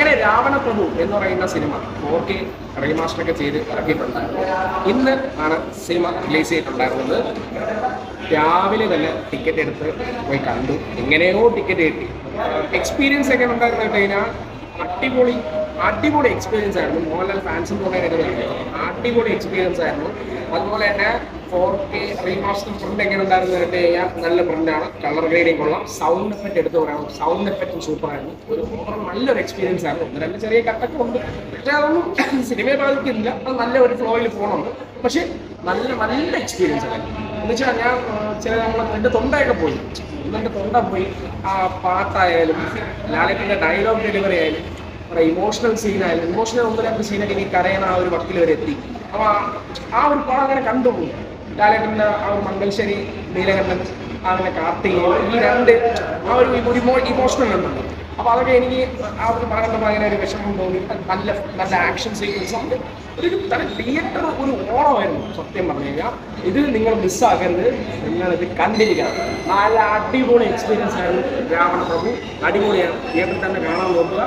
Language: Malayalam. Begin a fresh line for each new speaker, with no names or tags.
അങ്ങനെ രാവണപ്രഭു എന്ന് പറയുന്ന സിനിമ 4K റീമാസ്റ്ററൊക്കെ ചെയ്ത് ഇറക്കിയിട്ടുണ്ടായിരുന്നു. ഇന്ന് ആണ് സിനിമ റിലീസ് ചെയ്തിട്ടുണ്ടായിരുന്നത്. രാവിലെ തന്നെ ടിക്കറ്റ് എടുത്ത് പോയി കണ്ടു. എങ്ങനെയോ ടിക്കറ്റ് കിട്ടി. എക്സ്പീരിയൻസ് ഒക്കെ ഉണ്ടായിരുന്നു കഴിഞ്ഞാൽ അടിപൊളി എക്സ്പീരിയൻസ് ആയിരുന്നു. മോഹൻലാൽ ഫാൻസും അടിപൊളി എക്സ്പീരിയൻസ് ആയിരുന്നു. അതുപോലെ തന്നെ 4K റീമാസ്റ്റർ പ്രിന്റ് എങ്ങനെ ഉണ്ടായിരുന്നു കേട്ട് കഴിഞ്ഞാൽ നല്ല പ്രിന്റാണ്. കളർ ഗ്രേഡിങ് കൊള്ളാം. സൗണ്ട് എഫക്റ്റ് എടുത്ത് പറയണം. സൗണ്ട് എഫക്റ്റും സൂപ്പറായിരുന്നു. ഒരു നല്ലൊരു എക്സ്പീരിയൻസ് ആയിരുന്നു. ഒന്ന് രണ്ട് ചെറിയ കട്ടൊക്കെ ഉണ്ട്, പക്ഷേ അതൊന്നും സിനിമയെ ബാധിക്കുന്നില്ല. അത് നല്ല ഒരു ഫ്ലോയിൽ പോകണുണ്ട്. പക്ഷേ നല്ല എക്സ്പീരിയൻസ് ആയിരുന്നു. എന്ന് വെച്ചാൽ ഞാൻ എൻ്റെ തൊണ്ടയൊക്കെ പോയി. എൻ്റെ തൊണ്ട പോയി. ആ പാട്ടായാലും ലാലേട്ടൻ്റെ ഡയലോഗ് ഡെലിവറി ആയാലും ഇമോഷണൽ സീനായാലും ഇമോഷണൽ 1-2 സീനൊക്കെ എനിക്ക് കരയണ ആ ഒരു വക്കിൽ വരെ എത്തി. അപ്പോൾ ആ ഒരു പടം അങ്ങനെ കണ്ടുപോയി. ലാലേട്ടൻ്റെ ആ ഒരു മംഗൽശ്ശേരി നീലകണ്ഠൻ അങ്ങനെ കാർത്തികയും ഈ രണ്ട് ആ ഒരു ഇമോഷണൽ ഉണ്ടല്ലോ. അപ്പോൾ അതൊക്കെ എനിക്ക് ആ ഒരു പടം കണ്ടപ്പോൾ അങ്ങനെ ഒരു വിഷമം തോന്നി. നല്ല ആക്ഷൻ സീക്വൻസ് ഉണ്ട്. ഒരു തിയേറ്റർ ഒരു ഓണമായിരുന്നു സത്യം പറഞ്ഞു കഴിഞ്ഞാൽ. ഇത് നിങ്ങൾ മിസ്സാക്കരുത്, നിങ്ങളിത് കണ്ടിരിക്കണം. നല്ല അടിപൊളി എക്സ്പീരിയൻസ് ആയിരുന്നു രാവണപ്രഭു. അടിപൊളിയാണ്. തിയേറ്ററിൽ തന്നെ കാണാൻ നോക്കുക.